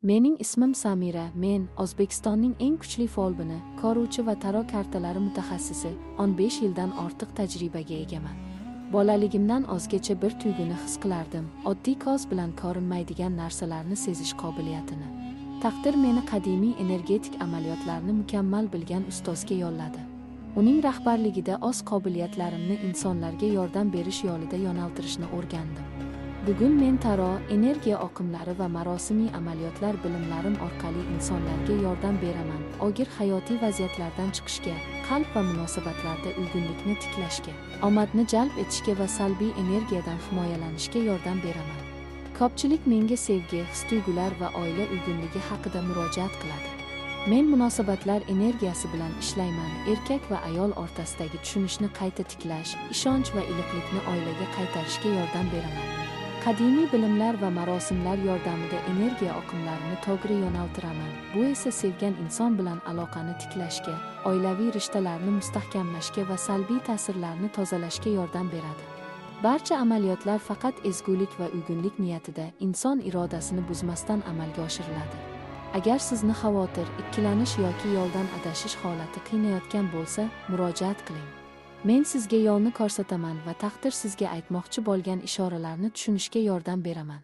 Mening ismim Samira. Men O'zbekistonning eng kuchli folbini, ko'ruvchi va tarot kartalari mutaxassisi. 15 yildan ortiq tajribaga egaman. Bolaligimdan ozgacha bir tuyg'uni his qilardim. Oddiy ko'z bilan ko'rinmaydigan narsalarni sezish qobiliyatini. Taqdir meni qadimiy energetik amaliyotlarni mukammal bilgan ustozga yo'lladi. Uning rahbarligida o'z qobiliyatlarimni insonlarga yordam berish yo'lida yo'naltirishni o'rgandim. Bugun men tarot, energiya oqimlari va marosimiy amaliyotlar bilimlarim orqali insonlarga yordam beraman. Og'ir hayotiy vaziyatlardan chiqishga, qalb va munosabatlarda uyg'unlikni tiklashga, omadni jalb etishga va salbiy energiyadan himoyalanishga yordam beraman. Ko'pchilik menga sevgi, his-tuyg'ular va oila uyg'unligi haqida murojaat qiladi. Men munosabatlar energiyasi bilan ishlayman. Erkak va ayol o'rtasidagi tushunishni qayta tiklash, ishonch va iliqlikni oilaga qaytarishga yordam beraman. Qadimiy bilimlar va marosimlar yordamida energiya oqimlarini to'g'ri yo'naltiraman. Bu esa sevgan inson bilan aloqani tiklashga, oilaviy rishtalarni mustahkamlashga va salbiy ta'sirlarni tozalashga yordam beradi. Barcha amaliyotlar faqat ezgulik va uyg'unlik niyatida, inson irodasini buzmasdan amalga oshiriladi. Agar sizni xavotir, ikkilanish yoki yo'ldan adashish holati qiynayotgan bo'lsa, murojaat qiling. Men sizga yo'lni ko'rsataman va taqdir sizga aytmoqchi bo'lgan ishoralarni tushunishga yordam beraman.